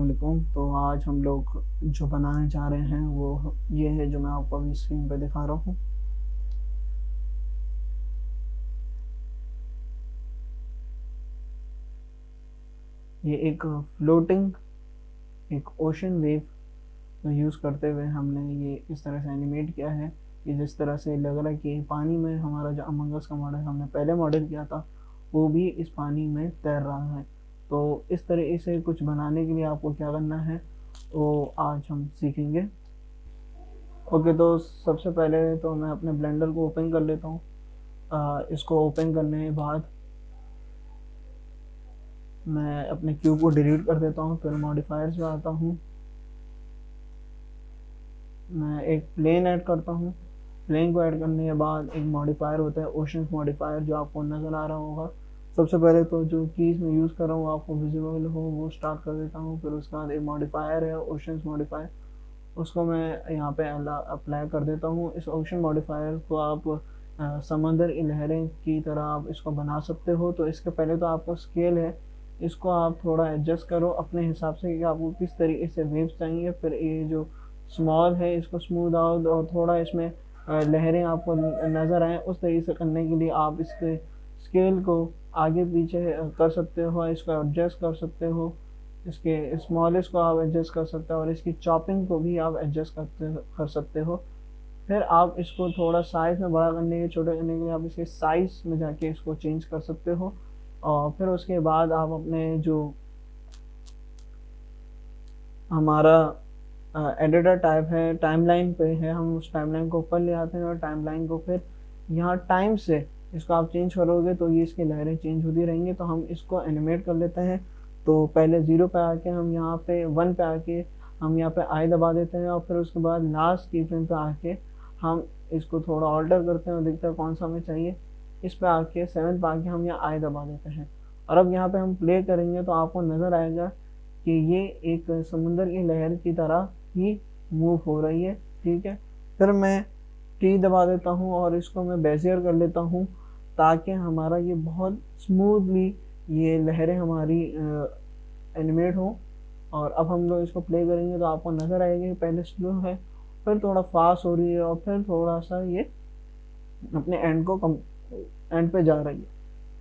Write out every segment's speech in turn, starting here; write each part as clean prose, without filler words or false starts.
अस्सलाम वालेकुम। तो आज हम लोग जो बनाने जा रहे हैं वो ये है जो मैं आपको अभी स्क्रीन पे दिखा रहा हूँ। ये एक फ्लोटिंग एक ओशन वेव यूज़ करते हुए हमने ये इस तरह से एनिमेट किया है कि जिस तरह से लग रहा है कि पानी में हमारा जो अमंग अस का मॉडल हमने पहले मॉडल किया था वो भी इस पानी में तैर रहा है। तो इस तरह से कुछ बनाने के लिए आपको क्या करना है वो आज हम सीखेंगे। ओके, तो सबसे पहले तो मैं अपने ब्लेंडर को ओपन कर लेता हूँ। इसको ओपन करने के बाद मैं अपने क्यूब को डिलीट कर देता हूँ। फिर मॉडिफायर्स में आता हूँ, मैं एक प्लेन ऐड करता हूँ। प्लेन को ऐड करने के बाद एक मॉडिफायर होता है ओशंस मॉडिफायर, जो आपको नज़र आ रहा होगा। सबसे पहले तो जो कीज़ मैं यूज़ कर रहा हूँ आपको विजिबल हो वो स्टार्ट कर देता हूँ। फिर उसके बाद एक मॉडिफायर है ओशंस मॉडिफायर, उसको मैं यहाँ पे अप्लाई कर देता हूँ। इस ओशन मॉडिफायर को आप समंदर की लहरें की तरह आप इसको बना सकते हो। तो इसके पहले तो आपको स्केल है, इसको आप थोड़ा एडजस्ट करो अपने हिसाब से कि आपको किस तरीके से वेव्स चाहिए। फिर ये जो स्मॉल है इसको स्मूथ आउट और थोड़ा इसमें लहरें आपको नज़र आए उस तरीके से करने के लिए आप इसके स्केल को आगे पीछे कर सकते हो, इसको एडजस्ट कर सकते हो। इसके स्मॉलेस्ट को आप एडजस्ट कर सकते हो और इसकी चॉपिंग को भी आप एडजस्ट कर सकते हो। फिर आप इसको थोड़ा साइज़ में बड़ा करने के छोटे करने के लिए आप इसके साइज़ में जाके इसको चेंज कर सकते हो। और फिर उसके बाद आप अपने जो हमारा एडिटर टाइप है टाइमलाइन पे है, हम उस टाइमलाइन को ऊपर ले आते हैं और टाइमलाइन को फिर यहाँ टाइम से इसको आप चेंज करोगे तो ये इसकी लहरें चेंज होती रहेंगी। तो हम इसको एनिमेट कर लेते हैं। तो पहले 0 पे आके हम यहाँ पे 1 पे आके हम यहाँ पे आई दबा देते हैं और फिर उसके बाद लास्ट की फ्रेम पे आके हम इसको थोड़ा ऑल्टर करते हैं और देखते हैं कौन सा हमें चाहिए। इस पे आके 7 पे आके हम यहाँ आई दबा देते हैं और अब यहाँ पे हम प्ले करेंगे तो आपको नज़र आएगा कि ये एक समुंदर की लहर की तरह ही मूव हो रही है। ठीक है, फिर मैं टी दबा देता हूँ और इसको मैं बेजियर कर लेता हूँ ताकि हमारा ये बहुत स्मूथली ये लहरें हमारी एनिमेट हो। और अब हम लोग इसको प्ले करेंगे तो आपको नज़र आएगा कि पहले स्लो है, फिर थोड़ा फास्ट हो रही है और फिर थोड़ा सा ये अपने एंड पे जा रही है।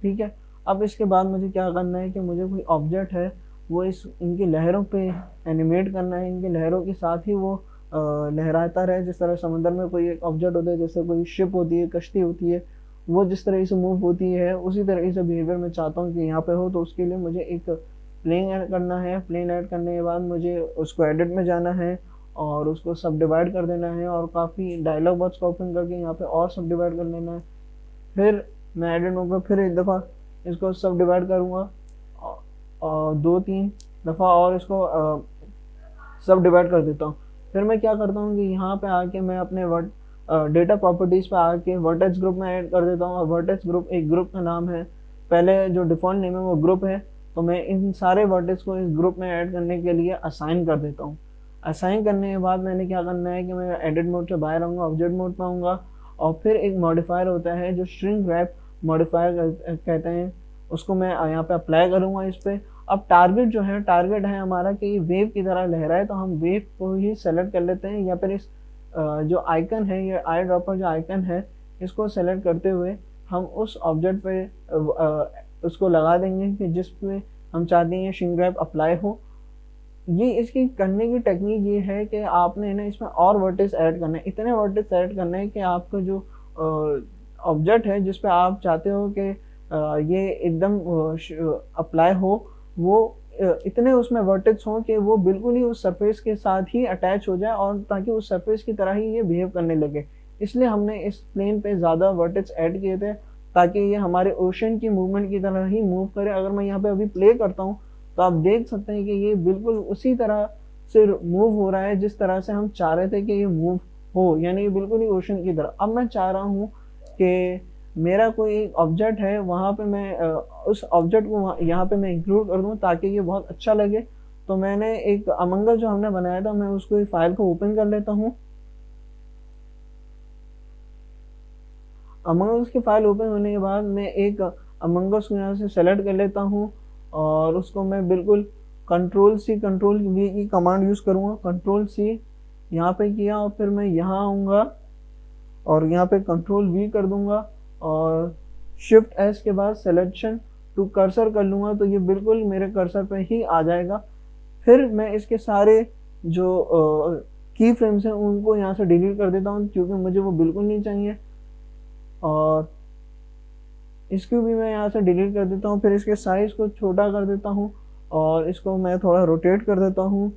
ठीक है, अब इसके बाद मुझे क्या करना है कि मुझे कोई ऑब्जेक्ट है वो इनकी लहरों पे एनिमेट करना है। इनकी लहरों के साथ ही वो लहराता रहे। जिस तरह समंदर में कोई एक ऑब्जेक्ट होता है, जैसे कोई शिप होती है, कश्ती होती है, वो जिस तरह से मूव होती है उसी तरह से बिहेवियर मैं चाहता हूँ कि यहाँ पे हो। तो उसके लिए मुझे एक प्लेन ऐड करना है। प्लेन ऐड करने के बाद मुझे उसको एडिट में जाना है और उसको सब डिवाइड कर देना है और काफ़ी डायलॉग बॉक्स को ओपन करके यहाँ पे और सब डिवाइड कर लेना है। फिर मैं एडिट मोड पर फिर एक दफ़ा इसको सब डिवाइड करूँगा और 2-3 दफ़ा और इसको सब डिवाइड कर देता हूँ। फिर मैं क्या करता हूँ कि यहाँ पे आके मैं अपने डेटा प्रॉपर्टीज़ पे आके वर्टेक्स ग्रुप में ऐड कर देता हूँ और वर्टेक्स ग्रुप एक ग्रुप का नाम है। पहले जो डिफ़ॉल्ट नेम है वो ग्रुप है, तो मैं इन सारे वर्टेक्स को इस ग्रुप में ऐड करने के लिए असाइन कर देता हूँ। असाइन करने के बाद मैंने क्या करना है कि मैं एडिट मोड से बाहर आऊँगा, ऑब्जेक्ट मोड में आऊँगा और फिर एक मॉडिफायर होता है जो श्रिंक रैप मॉडिफायर कहते हैं, उसको मैं यहाँ पे अप्लाई करूँगा इस पर। अब टारगेट जो है, टारगेट है हमारा कि वेव की तरह लहराए, तो हम वेव को ही सेलेक्ट कर लेते हैं। या फिर इस जो आइकन है, ये आई ड्रॉपर जो आइकन है, इसको सेलेक्ट करते हुए हम उस ऑब्जेक्ट पे उसको लगा देंगे कि जिस पे हम चाहते हैं श्रिंक रैप अप्लाई हो। ये इसकी करने की टेक्निक ये है कि आपने ना इसमें और वर्टेक्स ऐड करना है, इतने वर्टेक्स ऐड करना है कि आपका जो ऑब्जेक्ट है जिस पे आप चाहते हो कि ये एकदम अप्लाई हो, वो इतने उसमें वर्टेक्स हों कि वो बिल्कुल ही उस सरफेस के साथ ही अटैच हो जाए और ताकि उस सरफेस की तरह ही ये बिहेव करने लगे। इसलिए हमने इस प्लेन पे ज़्यादा वर्टेक्स ऐड किए थे ताकि ये हमारे ओशन की मूवमेंट की तरह ही मूव करे। अगर मैं यहाँ पे अभी प्ले करता हूँ तो आप देख सकते हैं कि ये बिल्कुल उसी तरह से मूव हो रहा है जिस तरह से हम चाह रहे थे कि ये मूव हो, यानी ये बिल्कुल ही ओशन की तरह। अब मैं चाह रहा हूँ कि मेरा कोई एक ऑब्जेक्ट है, वहाँ पे मैं उस ऑब्जेक्ट को यहाँ पे मैं इंक्लूड कर दूँ ताकि ये बहुत अच्छा लगे। तो मैंने एक अमंग अस जो हमने बनाया था, मैं उसको इस फाइल को ओपन कर लेता हूँ। अमंग अस की फाइल ओपन होने के बाद मैं एक अमंग अस को यहाँ से सेलेक्ट कर लेता हूँ और उसको मैं बिल्कुल कंट्रोल सी कंट्रोल वी की कमांड यूज़ करूँगा। कंट्रोल सी यहाँ पे किया और फिर मैं यहाँ आऊँगा और यहाँ पे कंट्रोल वी कर दूंगा और शिफ्ट एस के बाद सिलेक्शन टू कर्सर कर लूँगा, तो ये बिल्कुल मेरे कर्सर पे ही आ जाएगा। फिर मैं इसके सारे जो की फ्रेम्स हैं उनको यहाँ से डिलीट कर देता हूँ क्योंकि मुझे वो बिल्कुल नहीं चाहिए, और इसको भी मैं यहाँ से डिलीट कर देता हूँ। फिर इसके साइज़ को छोटा कर देता हूँ और इसको मैं थोड़ा रोटेट कर देता हूँ।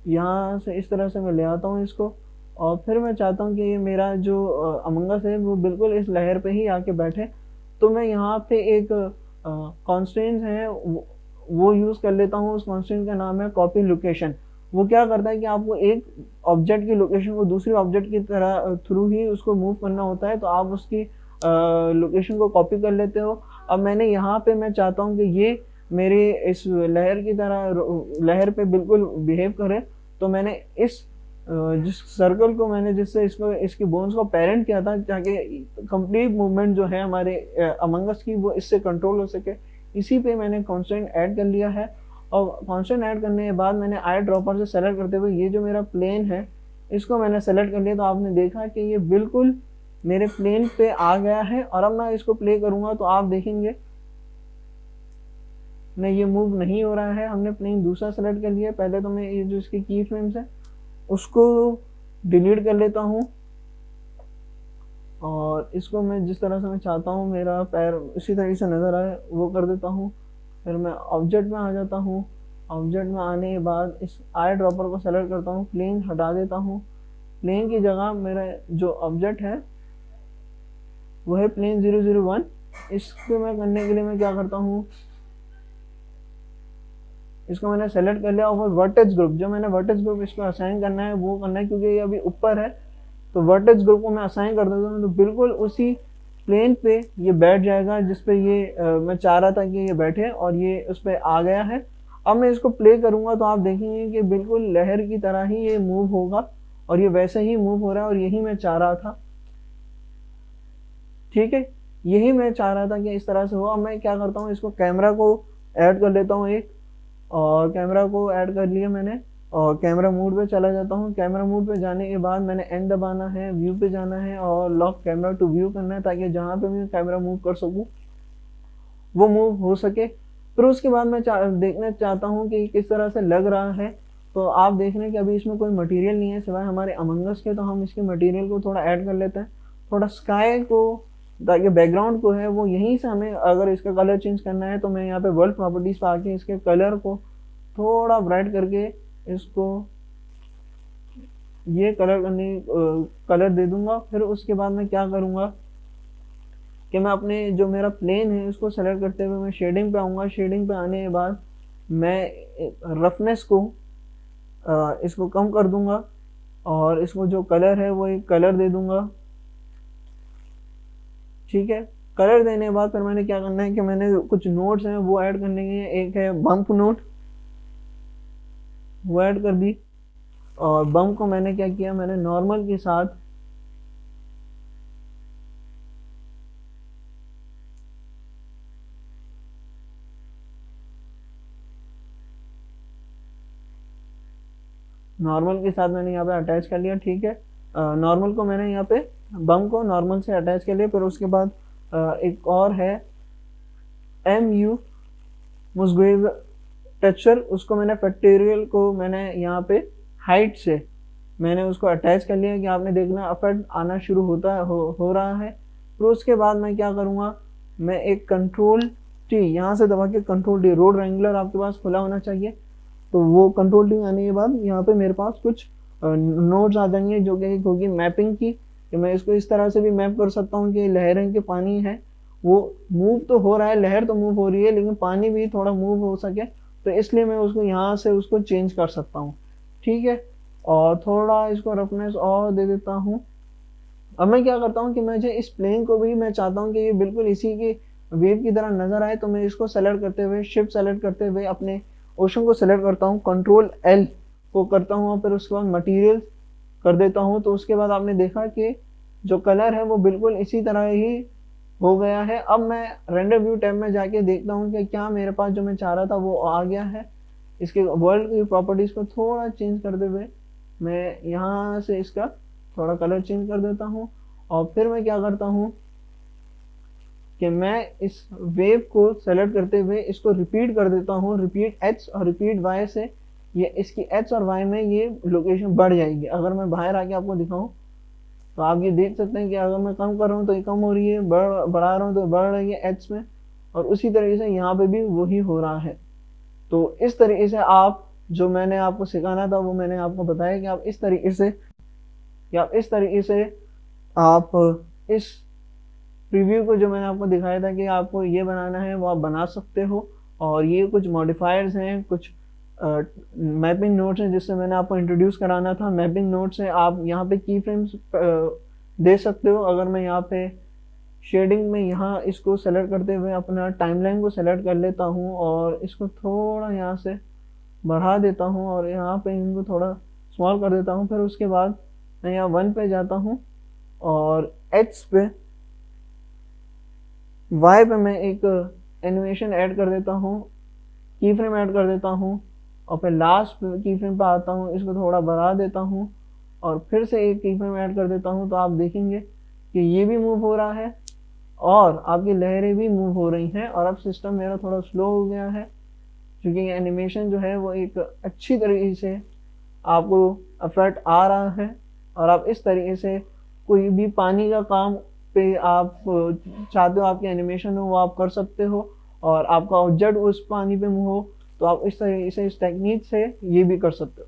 यहाँ से इस तरह से मैं ले आता हूँ इसको, और फिर मैं चाहता हूँ कि ये मेरा जो अमंग अस है वो बिल्कुल इस लेयर पे ही आके बैठे। तो मैं यहाँ पे एक कॉन्स्टेंट है वो यूज़ कर लेता हूँ। उस कॉन्स्टेंट का नाम है कॉपी लोकेशन। वो क्या करता है कि आपको एक ऑब्जेक्ट की लोकेशन को दूसरे ऑब्जेक्ट की तरह थ्रू ही उसको मूव करना होता है, तो आप उसकी लोकेशन को कॉपी कर लेते हो। अब मैंने यहाँ पे मैं चाहता हूँ कि ये मेरे इस लहर की तरह लहर पे बिल्कुल बिहेव करे, तो मैंने इस जिस सर्कल को मैंने जिससे इसको इसकी बोन्स को पेरेंट किया था ताकि कंप्लीट मूवमेंट जो है हमारे अमंग अस की वो इससे कंट्रोल हो सके, इसी पे मैंने कांस्टेंट ऐड कर लिया है। और कांस्टेंट ऐड करने के बाद मैंने आई ड्रॉपर से सेलेक्ट करते हुए ये जो मेरा प्लेन है इसको मैंने सेलेक्ट कर लिया, तो आपने देखा कि ये बिल्कुल मेरे प्लेन पे आ गया है। और अब मैं इसको प्ले करूँगा तो आप देखेंगे नहीं, ये मूव नहीं हो रहा है। हमने प्लेन दूसरा सेलेक्ट कर लिया। पहले तो मैं ये जो इसकी की फ्रेम्स है उसको डिलीट कर लेता हूँ और इसको मैं जिस तरह से मैं चाहता हूँ मेरा पैर इसी तरीके से नज़र आए वो कर देता हूँ। फिर मैं ऑब्जेक्ट में आ जाता हूँ। ऑब्जेक्ट में आने के बाद इस आई ड्रॉपर को सेलेक्ट करता हूँ, प्लेन हटा देता हूँ। प्लेन की जगह मेरा जो ऑब्जेक्ट है वो है प्लेन 001। इसको मैं करने के लिए मैं क्या करता हूँ, इसको मैंने सेलेक्ट कर लिया और वर्टेक्स ग्रुप जो मैंने वर्टेक्स ग्रुप इसको असाइन करना है वो करना है क्योंकि ये अभी ऊपर है, तो वर्टेक्स ग्रुप को मैं असाइन कर देता हूँ तो बिल्कुल उसी प्लेन पे ये बैठ जाएगा जिस पे ये मैं चाह रहा था कि ये बैठे, और ये उस पर आ गया है। अब मैं इसको प्ले करूँगा तो आप देखेंगे कि बिल्कुल लहर की तरह ही ये मूव होगा और ये वैसे ही मूव हो रहा है और यही मैं चाह रहा था। ठीक है, यही मैं चाह रहा था कि इस तरह से हो। अब मैं क्या करता हूँ, इसको कैमरा को ऐड कर लेता हूँ एक, और कैमरा को ऐड कर लिया मैंने और कैमरा मोड पे चला जाता हूँ। कैमरा मोड पे जाने के बाद मैंने एंड दबाना है, व्यू पे जाना है और लॉक कैमरा टू व्यू करना है ताकि जहाँ पे मैं कैमरा मूव कर सकूँ वो मूव हो सके। फिर उसके बाद मैं देखना चाहता हूँ कि किस तरह से लग रहा है। तो आप देख रहे हैं कि अभी इसमें कोई मटेरियल नहीं है सिवाय हमारे अमंग अस के, तो हम इसके मटेरियल को थोड़ा ऐड कर लेते हैं, थोड़ा स्काई को, ताकि बैकग्राउंड को है वो यहीं से हमें अगर इसका कलर चेंज करना है तो मैं यहाँ पे वर्ल्ड प्रॉपर्टीज पे आके इसके कलर को थोड़ा ब्राइट करके इसको ये कलर दे दूंगा। फिर उसके बाद मैं क्या करूँगा कि मैं अपने जो मेरा प्लेन है उसको सेलेक्ट करते हुए मैं शेडिंग पे आऊँगा। शेडिंग पे आने के बाद मैं रफनेस को इसको कम कर दूंगा और इसको जो कलर है वो एक कलर दे दूंगा। ठीक है, कलर देने के बाद फिर मैंने क्या करना है कि मैंने कुछ नोट्स हैं वो ऐड करने के, एक है बम्प नोट वो ऐड कर दी, और बम्प को मैंने क्या किया, मैंने नॉर्मल के साथ मैंने यहाँ पे अटैच कर लिया। ठीक है, नॉर्मल को मैंने यहाँ पे बम्प को नॉर्मल से अटैच कर लिया। फिर उसके बाद एक और है MU मुस्गुइव टेक्सचर, उसको मैंने फैक्टोरियल को मैंने यहाँ पे हाइट से मैंने उसको अटैच कर लिया कि आपने देखना इफेक्ट आना शुरू होता है हो रहा है। फिर उसके बाद मैं क्या करूँगा, मैं एक कंट्रोल T यहाँ से दबा के कंट्रोल T, रोड रेंगुलर आपके पास खुला होना चाहिए, तो वो कंट्रोल T आने के बाद यहाँ पे मेरे पास कुछ नोट्स आ जाएंगे जो कि होगी मैपिंग की, कि मैं इसको इस तरह से भी मैप कर सकता हूँ कि लहरें के पानी है वो मूव तो हो रहा है, लहर तो मूव हो रही है लेकिन पानी भी थोड़ा मूव हो सके, तो इसलिए मैं उसको यहाँ से उसको चेंज कर सकता हूँ। ठीक है, और थोड़ा इसको रफनेस और दे देता हूँ। अब मैं क्या करता हूँ कि मुझे इस प्लेन को भी मैं चाहता हूँ कि ये बिल्कुल इसी की वेव की तरह नजर आए, तो मैं इसको सेलेक्ट करते हुए शिफ्ट सेलेक्ट करते हुए अपने ओशन को सेलेक्ट करता हूँ, कंट्रोल L को करता हूँ, फिर उसके बाद मटेरियल कर देता हूँ। तो उसके बाद आपने देखा कि जो कलर है वो बिल्कुल इसी तरह ही हो गया है। अब मैं रेंडर व्यू टैब में जाके देखता हूँ कि क्या मेरे पास जो मैं चाह रहा था वो आ गया है। इसके वर्ल्ड की प्रॉपर्टीज़ को थोड़ा चेंज करते हुए मैं यहाँ से इसका थोड़ा कलर चेंज कर देता हूँ, और फिर मैं क्या करता हूँ कि मैं इस वेव को सेलेक्ट करते हुए इसको रिपीट कर देता हूँ, रिपीट H और रिपीट Y से ये इसकी H और Y में ये लोकेशन बढ़ जाएगी। अगर मैं बाहर आके आपको दिखाऊं तो आप ये देख सकते हैं कि अगर मैं कम कर रहा हूँ तो ये कम हो रही है, बढ़ा रहा हूँ तो बढ़ रही है H में, और उसी तरीके से यहाँ पे भी वही हो रहा है। तो इस तरीके से आप, जो मैंने आपको सिखाना था वो मैंने आपको बताया कि आप इस तरीके से आप इस प्रीव्यू को, जो मैंने आपको दिखाया था कि आपको ये बनाना है, वो आप बना सकते हो। और ये कुछ मॉडिफायर्स हैं, कुछ मैपिंग नोट्स हैं जिससे मैंने आपको इंट्रोड्यूस कराना था। मैपिंग नोट्स से आप यहाँ पे की फ्रेम्स दे सकते हो। अगर मैं यहाँ पे शेडिंग में यहाँ इसको सेलेक्ट करते हुए अपना टाइमलाइन को सेलेक्ट कर लेता हूँ और इसको थोड़ा यहाँ से बढ़ा देता हूँ और यहाँ पे इनको थोड़ा स्मॉल कर देता हूँ, फिर उसके बाद मैं यहाँ 1 पे जाता हूँ और H पे Y पे मैं एक एनिमेशन ऐड कर देता हूँ, की फ्रेम ऐड कर देता हूँ, और फिर लास्ट की फ्रेम पे आता हूँ, इसको थोड़ा बढ़ा देता हूँ और फिर से एक की फ्रेम ऐड कर देता हूँ। तो आप देखेंगे कि ये भी मूव हो रहा है और आपकी लहरें भी मूव हो रही हैं। और अब सिस्टम मेरा थोड़ा स्लो हो गया है क्योंकि एनिमेशन जो है वो एक अच्छी तरीके से आपको इफेक्ट आ रहा है। और आप इस तरीके से कोई भी पानी का काम पे आप चाहते हो आपकी एनिमेशन हो वो आप कर सकते हो, और आपका ऑब्जेक्ट उस पानी पे मूव हो तो आप इस तरीके से, इस टेक्निक से ये भी कर सकते हो।